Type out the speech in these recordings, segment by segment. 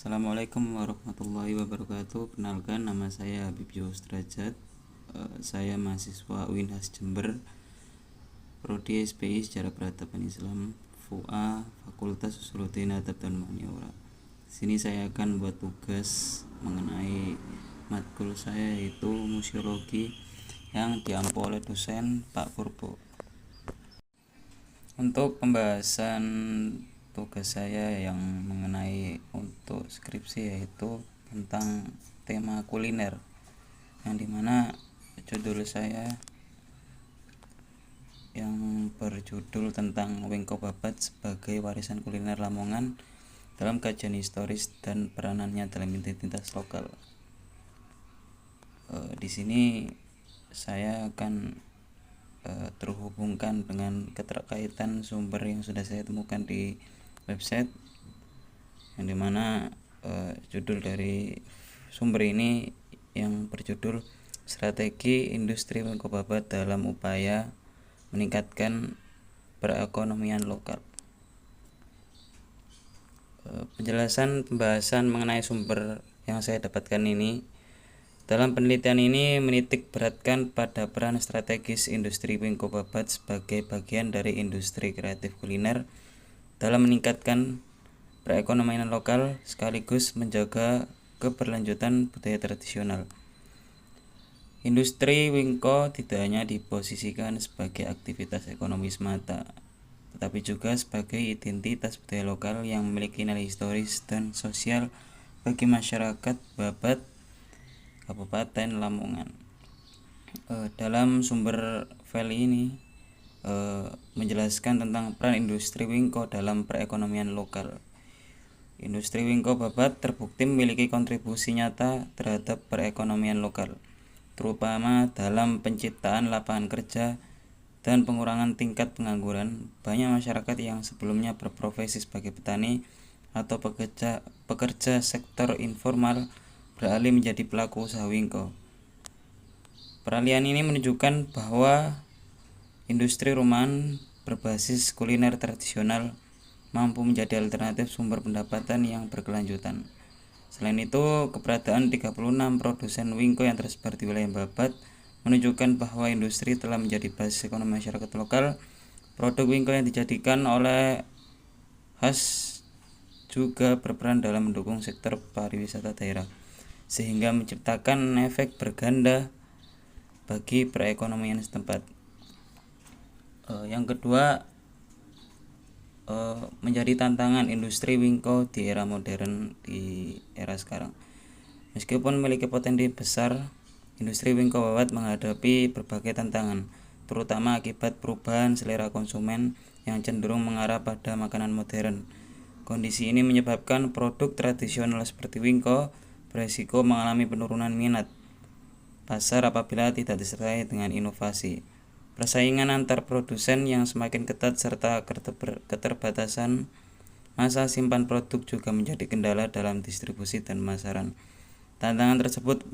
Assalamualaikum warahmatullahi wabarakatuh. Kenalkan, nama saya Habib Yus Derajat. Saya mahasiswa UINHAS Jember, Prodi SPI Sejarah Peradaban Islam, FUA, Fakultas Usuluddin Adab dan Humaniora. Sini saya akan buat tugas mengenai matkul saya, yaitu museologi, yang diampu oleh dosen Pak Purbo. Untuk pembahasan tugas saya yang mengenai untuk skripsi, yaitu tentang tema kuliner, yang dimana judul saya yang berjudul tentang Wingko Babat sebagai warisan kuliner Lamongan dalam kajian historis dan peranannya dalam identitas lokal. Di sini saya akan terhubungkan dengan keterkaitan sumber yang sudah saya temukan di website, yang dimana judul dari sumber ini yang berjudul Strategi Industri Wingko Babat dalam Upaya Meningkatkan Perekonomian Lokal. Penjelasan pembahasan mengenai sumber yang saya dapatkan ini, dalam penelitian ini menitik beratkan pada peran strategis industri Wingko Babat sebagai bagian dari industri kreatif kuliner dalam meningkatkan perekonomian lokal sekaligus menjaga keberlanjutan budaya tradisional. Industri Wingko tidak hanya diposisikan sebagai aktivitas ekonomi semata, tetapi juga sebagai identitas budaya lokal yang memiliki nilai historis dan sosial bagi masyarakat Babat Kabupaten Lamongan. Dalam sumber file ini menjelaskan tentang peran industri Wingko dalam perekonomian lokal. Industri Wingko Babat terbukti memiliki kontribusi nyata terhadap perekonomian lokal, terutama dalam penciptaan lapangan kerja dan pengurangan tingkat pengangguran. Banyak masyarakat yang sebelumnya berprofesi sebagai petani atau pekerja sektor informal beralih menjadi pelaku usaha Wingko. Peralihan ini menunjukkan bahwa industri rumahan berbasis kuliner tradisional mampu menjadi alternatif sumber pendapatan yang berkelanjutan. Selain itu, keberadaan 36 produsen Wingko yang tersebar di wilayah Babat menunjukkan bahwa industri telah menjadi basis ekonomi masyarakat lokal. Produk Wingko yang dijadikan oleh khas juga berperan dalam mendukung sektor pariwisata daerah, sehingga menciptakan efek berganda bagi perekonomian setempat. Yang kedua, menjadi tantangan industri Wingko di era modern, di era sekarang. Meskipun memiliki potensi besar, industri Wingko Babat menghadapi berbagai tantangan, terutama akibat perubahan selera konsumen yang cenderung mengarah pada makanan modern. Kondisi ini menyebabkan produk tradisional seperti Wingko beresiko mengalami penurunan minat pasar apabila tidak disertai dengan inovasi. Persaingan antar produsen yang semakin ketat serta keterbatasan masa simpan produk juga menjadi kendala dalam distribusi dan pemasaran. Tantangan tersebut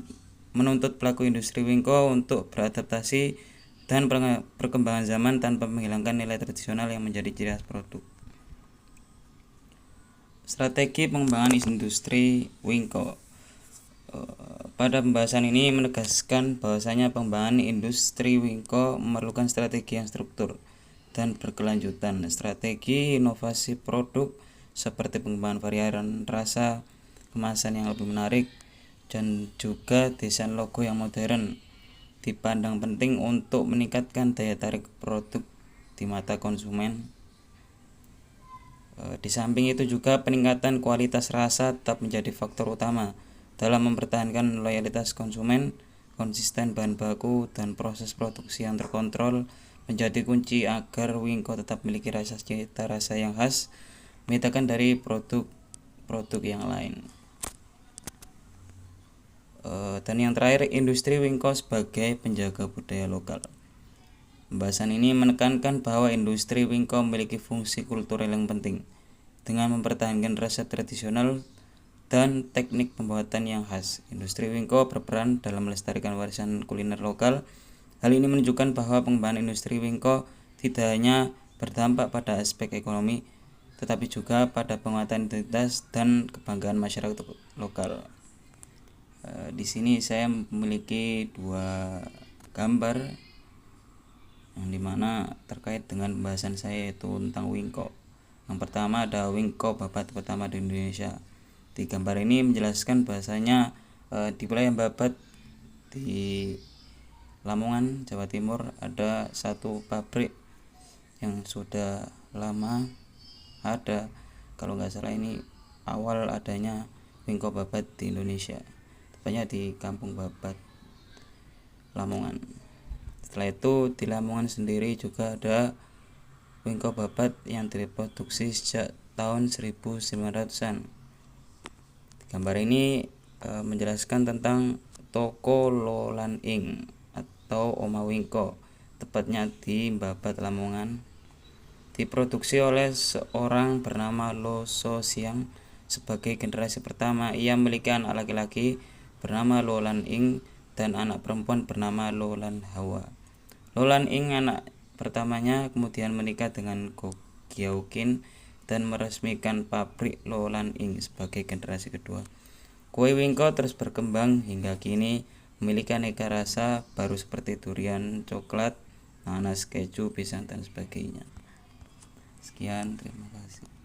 menuntut pelaku industri Wingko untuk beradaptasi dan perkembangan zaman tanpa menghilangkan nilai tradisional yang menjadi ciri khas produk. Strategi pengembangan industri Wingko. Pada pembahasan ini menegaskan bahwasanya pengembangan industri Wingko memerlukan strategi yang struktur dan berkelanjutan. Strategi inovasi produk seperti pengembangan varian rasa, kemasan yang lebih menarik, dan juga desain logo yang modern dipandang penting untuk meningkatkan daya tarik produk di mata konsumen. Di samping itu juga peningkatan kualitas rasa tetap menjadi faktor utama dalam mempertahankan loyalitas konsumen. Konsisten bahan baku dan proses produksi yang terkontrol menjadi kunci agar Wingko tetap memiliki cita rasa yang khas, membedakan dari produk yang lain. Dan yang terakhir, industri Wingko sebagai penjaga budaya lokal. Pembahasan ini menekankan bahwa industri Wingko memiliki fungsi kultural yang penting dengan mempertahankan resep tradisional dan teknik pembuatan yang khas. Industri Wingko berperan dalam melestarikan warisan kuliner lokal. Hal ini menunjukkan bahwa pengembangan industri Wingko tidak hanya berdampak pada aspek ekonomi, tetapi juga pada penguatan identitas dan kebanggaan masyarakat lokal. Di sini saya memiliki dua gambar yang dimana terkait dengan pembahasan saya, yaitu tentang wingko. Yang pertama ada wingko babat pertama di Indonesia. Di gambar ini menjelaskan bahasanya di wilayah Babat di Lamongan, Jawa Timur ada satu pabrik yang sudah lama ada, kalau nggak salah ini awal adanya wingko babat di Indonesia, tepatnya di Kampung Babat, Lamongan. Setelah itu di Lamongan sendiri juga ada wingko babat yang direproduksi sejak tahun 1900-an. Gambar ini menjelaskan tentang toko Lolan Ing atau Oma Wingko, tepatnya di Babat, Lamongan. Diproduksi oleh seorang bernama Lo So Siang sebagai generasi pertama. Ia memiliki anak laki-laki bernama Lolan Ing dan anak perempuan bernama Lolan Hawa. Lolan Ing, anak pertamanya, kemudian menikah dengan Go Gyaukin dan meresmikan pabrik Lolan Ing sebagai generasi kedua. Kue wingko terus berkembang hingga kini memiliki aneka rasa baru seperti durian, coklat, nanas, keju, pisang, dan sebagainya. Sekian, terima kasih.